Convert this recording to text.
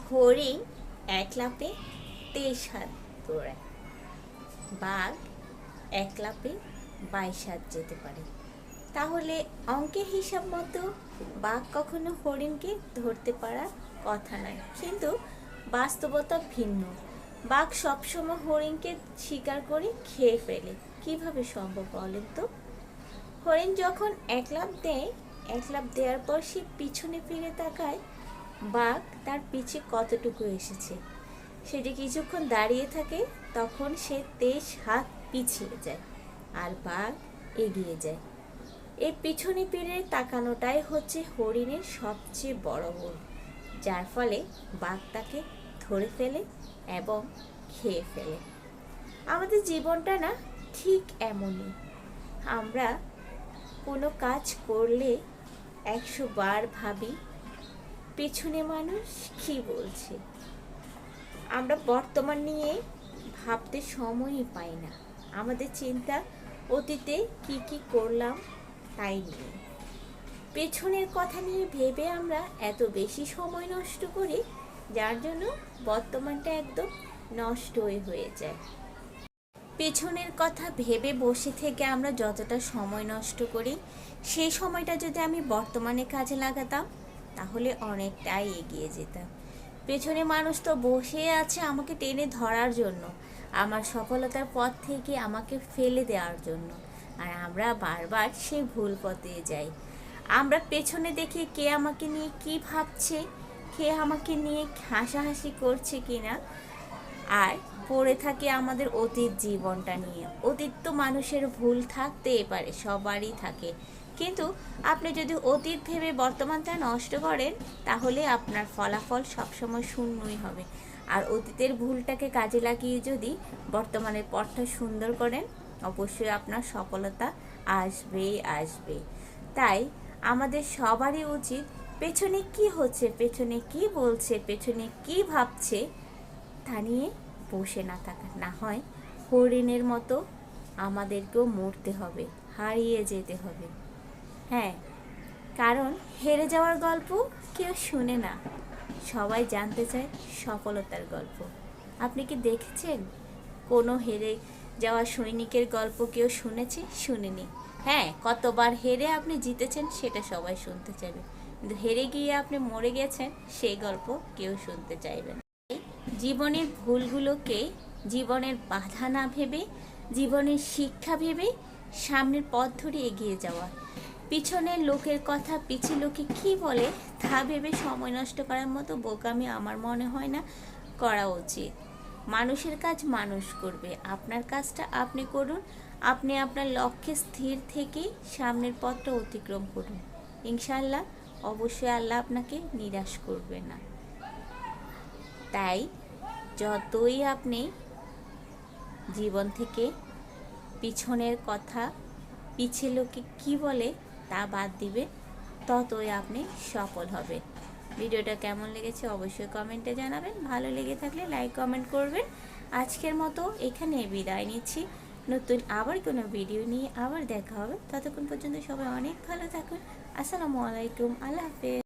হরিণ এক লাফে 23 হাত দৌড়ায়, বাঘ এক লাফে 22 হাত যেতে পারে। তাহলে অঙ্কের হিসাব মতো বাঘ কখনো হরিণকে ধরতে পারার কথা নয়, কিন্তু বাস্তবতা ভিন্ন। বাঘ সবসময় হরিণকে শিকার করে খেয়ে ফেলে। কিভাবে সম্ভব বলেন তো? হরিণ যখন এক লাফ দেয়, এক লাফ দেওয়ার পর সে পিছনে ফিরে তাকায় বাঘ তার পিছে কতটুকু এসেছে। সেটি কিছুক্ষণ দাঁড়িয়ে থাকে, তখন সে 23 হাত পিছিয়ে যায় আর বাঘ এগিয়ে যায়। এই পিছনে ফিরে তাকানোটাই হচ্ছে হরিণের সবচেয়ে বড় ভুল, যার ফলে বাঘ তাকে ধরে ফেলে এবং খেয়ে ফেলে। আমাদের জীবনটা না ঠিক এমনই। আমরা কোনো কাজ করলে 100 বার ভাবি পেছনে মানুষ কি বলছে। আমরা বর্তমান নিয়ে ভাবতে সময়ই পাই না। আমাদের চিন্তা অতীতে কি কি করলাম তাই নিয়ে। পেছনের কথা নিয়ে ভেবে আমরা এত বেশি সময় নষ্ট করি, যার জন্য বর্তমানটা একদম নষ্টই হয়ে যায়। পেছনের কথা ভেবে বসে থেকে আমরা যতটা সময় নষ্ট করি, সেই সময়টা যদি আমি বর্তমানে কাজে লাগাতাম তাহলে অনেকটাই এগিয়ে যেতাম। পেছনে মানুষ তো বসে আছে আমাকে টেনে ধরার জন্য, আমার সফলতার পথ থেকে আমাকে ফেলে দেওয়ার জন্য, আর আমরা বারবার সেই ভুল পথে যাই। আমরা পেছনে দেখি কে আমাকে নিয়ে কি ভাবছে, কে আমাকে নিয়ে হাসাহাসি করছে কিনা, আর পড়ে থাকে আমাদের অতীত জীবনটা নিয়ে। অতীত তো মানুষের ভুল থাকতেই পারে, সবারই থাকে, কিন্তু আপনি যদি অতীত ভেবে বর্তমানটা নষ্ট করেন তাহলে আপনার ফলাফল সবসময় শূন্যই হবে। আর অতীতের ভুলটাকে কাজে লাগিয়ে যদি বর্তমানের পথটা সুন্দর করেন, অবশ্যই আপনার সফলতা আসবেই আসবে। তাই আমাদের সবারই উচিত পেছনে কি হচ্ছে, পেছনে কি বলছে, পেছনে কি ভাবছে তা নিয়ে বসে না থাকা। না হয় হরিণের মতো আমাদেরকেও মরতে হবে, হারিয়ে যেতে হবে। হ্যাঁ, কারণ হেরে যাওয়ার গল্প কেউ শুনে না, সবাই জানতে চায় সফলতার গল্প। আপনি কি দেখেছেন কোনো হেরে যাওয়া সৈনিকের গল্প কেউ শুনেছে? শুনেনি। হ্যাঁ, কতবার হেরে আপনি জিতেছেন সেটা সবাই শুনতে চাইবে, কিন্তু হেরে গিয়ে আপনি মরে গেছেন সেই গল্প কেউ শুনতে চাইবে না। জীবনের ভুলগুলোকে জীবনের বাধা না ভেবে, জীবনের শিক্ষা ভেবে সামনের পথ ধরে এগিয়ে যাওয়া। পিছনের লোকের কথা, পিছিয়ে লোকে কি বলে তা ভেবে সময় নষ্ট করার মতো বোকামি আমার মনে হয় না করা উচিত। মানুষের কাজ মানুষ করবে, আপনার কাজটা আপনি করুন। আপনি আপনার লক্ষ্যে স্থির থেকে সামনের পথটা অতিক্রম করুন। ইনশাআল্লাহ, অবশ্যই আল্লাহ আপনাকে নিরাশ করবে না। তাই যতই আপনি জীবন থেকে পিছনের কথা, পিছে লোকে কি বলে তা বাদ দিবে, ততই আপনি সফল হবে। ভিডিওটা কেমন লেগেছে অবশ্যই কমেন্টে জানাবেন। ভালো লেগে থাকলে লাইক কমেন্ট করবেন। আজকের মতো এখানে বিদায় নিচ্ছি। নতুন আবার কোনো ভিডিও নিয়ে আবার দেখা হবে। ততক্ষণ পর্যন্ত সবাই অনেক ভালো থাকুন। আসসালামু আলাইকুম, আল্লাহ হাফেজ।